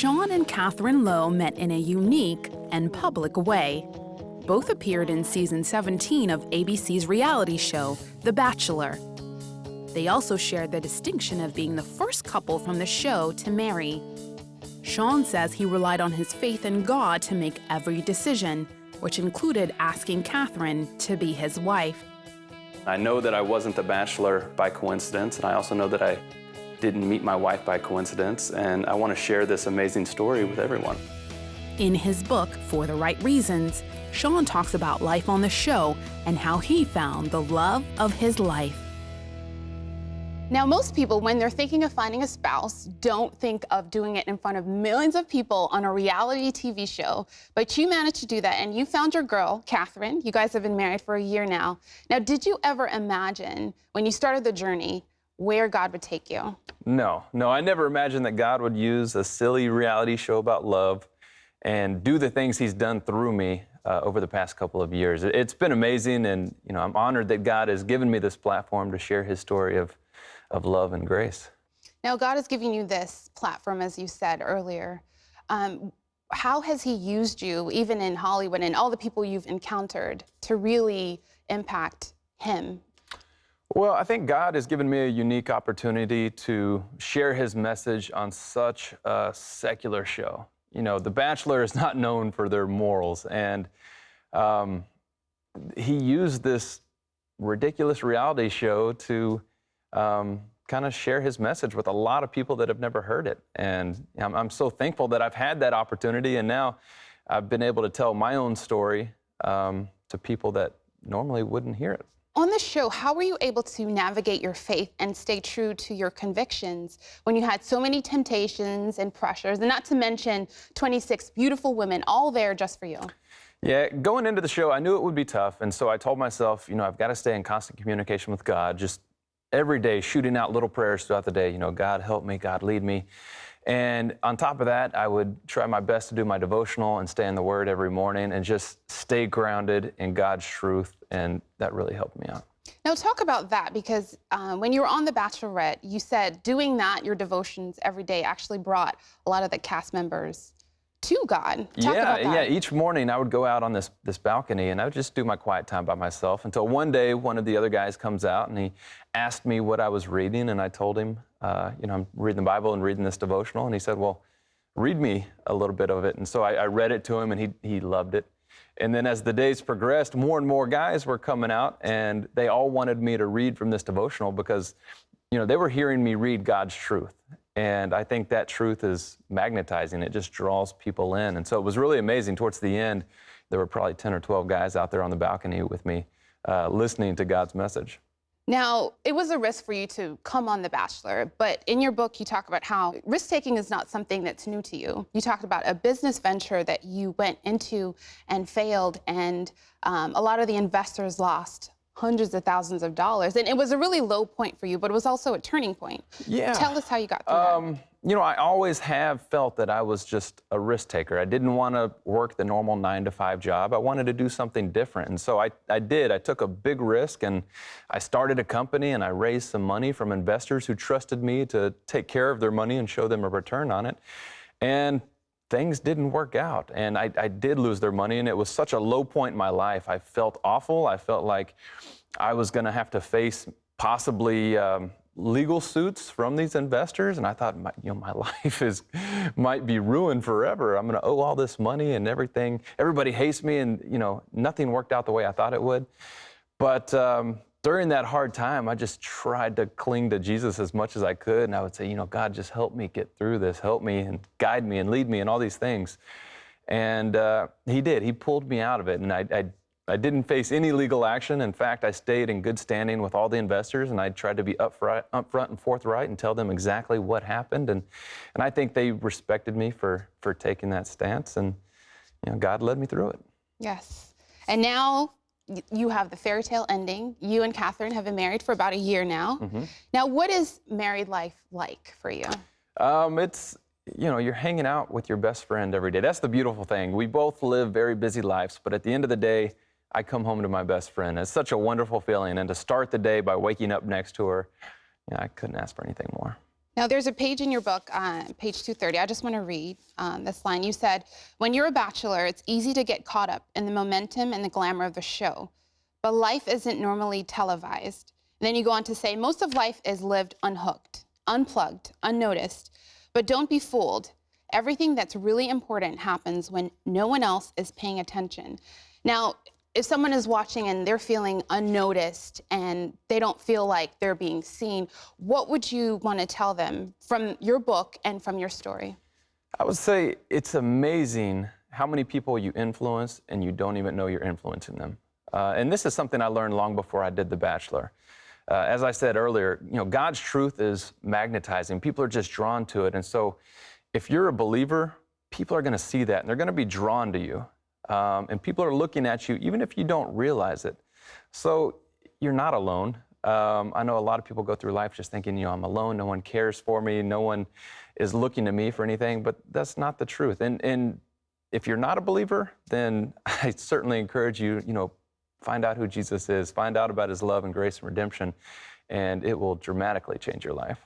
Sean and Catherine Lowe met in a unique and public way. Both appeared in season 17 of ABC's reality show, The Bachelor. They also shared the distinction of being the first couple from the show to marry. Sean says he relied on his faith in God to make every decision, which included asking Catherine to be his wife. I know that I wasn't the bachelor by coincidence, and I also know that I didn't meet my wife by coincidence, and I want to share this amazing story with everyone. In his book, For the Right Reasons, Sean talks about life on the show and how he found the love of his life. Now, most people, when they're thinking of finding a spouse, don't think of doing it in front of millions of people on a reality TV show. But you managed to do that, and you found your girl, Catherine. You guys have been married for a year now. Now, did you ever imagine, when you started the journey, where God would take you? No, I never imagined that God would use a silly reality show about love and do the things he's done through me over the past couple of years. It's been amazing, and I'm honored that God has given me this platform to share his story of love and grace. Now, God is giving you this platform, as you said earlier. How has he used you, even in Hollywood and all the people you've encountered, to really impact him? Well, I think God has given me a unique opportunity to share his message on such a secular show. The Bachelor is not known for their morals, and he used this ridiculous reality show to kind of share his message with a lot of people that have never heard it. And I'm so thankful that I've had that opportunity, and now I've been able to tell my own story to people that normally wouldn't hear it. On the show, how were you able to navigate your faith and stay true to your convictions when you had so many temptations and pressures, and not to mention 26 beautiful women all there just for you? Yeah, going into the show, I knew it would be tough, and so I told myself, I've got to stay in constant communication with God, just every day shooting out little prayers throughout the day, God help me, God lead me. And on top of that, I would try my best to do my devotional and stay in the Word every morning and just stay grounded in God's truth, and that really helped me out. Now, talk about that, because when you were on The Bachelorette, you said doing that, your devotions every day, actually brought a lot of the cast members to God. Talk about that. Yeah. Each morning I would go out on this balcony, and I would just do my quiet time by myself until one day one of the other guys comes out and he asked me what I was reading, and I told him, I'm reading the Bible and reading this devotional, and he said, well, read me a little bit of it. And so I read it to him, and he loved it. And then as the days progressed, more and more guys were coming out, and they all wanted me to read from this devotional because, they were hearing me read God's truth. And I think that truth is magnetizing. It just draws people in. And so it was really amazing. Towards the end, there were probably 10 or 12 guys out there on the balcony with me listening to God's message. Now, it was a risk for you to come on The Bachelor, but in your book, you talk about how risk-taking is not something that's new to you. You talked about a business venture that you went into and failed, and a lot of the investors lost hundreds of thousands of dollars. And it was a really low point for you, but it was also a turning point. Yeah. Tell us how you got through that. I always have felt that I was just a risk taker. I didn't want to work the normal 9-to-5 job. I wanted to do something different. And so I did. I took a big risk, and I started a company, and I raised some money from investors who trusted me to take care of their money and show them a return on it. And things didn't work out, and I did lose their money, and it was such a low point in my life. I felt awful. I felt like I was going to have to face possibly legal suits from these investors, and I thought, my life might be ruined forever. I'm going to owe all this money and everything. Everybody hates me, and nothing worked out the way I thought it would. But during that hard time, I just tried to cling to Jesus as much as I could, and I would say, God, just help me get through this. Help me and guide me and lead me and all these things. And he did. He pulled me out of it, and I didn't face any legal action. In fact, I stayed in good standing with all the investors, and I tried to be upfront and forthright and tell them exactly what happened. And I think they respected me for taking that stance, and God led me through it. Yes. And now you have the fairy tale ending. You and Catherine have been married for about a year now. Mm-hmm. Now, what is married life like for you? It's, you're hanging out with your best friend every day. That's the beautiful thing. We both live very busy lives, but at the end of the day, I come home to my best friend. It's such a wonderful feeling. And to start the day by waking up next to her, I couldn't ask for anything more. Now, there's a page in your book, page 230. I just want to read this line. You said, "When you're a bachelor, it's easy to get caught up in the momentum and the glamour of the show, but life isn't normally televised." And then you go on to say, "Most of life is lived unhooked, unplugged, unnoticed. But don't be fooled. Everything that's really important happens when no one else is paying attention." Now, if someone is watching and they're feeling unnoticed and they don't feel like they're being seen, what would you want to tell them from your book and from your story? I would say it's amazing how many people you influence and you don't even know you're influencing them. And this is something I learned long before I did The Bachelor. As I said earlier, God's truth is magnetizing. People are just drawn to it. And so if you're a believer, people are going to see that and they're going to be drawn to you. And people are looking at you even if you don't realize it. So you're not alone. I know a lot of people go through life just thinking, I'm alone, no one cares for me, no one is looking to me for anything, but that's not the truth. And if you're not a believer, then I certainly encourage you, find out who Jesus is, find out about his love and grace and redemption, and it will dramatically change your life.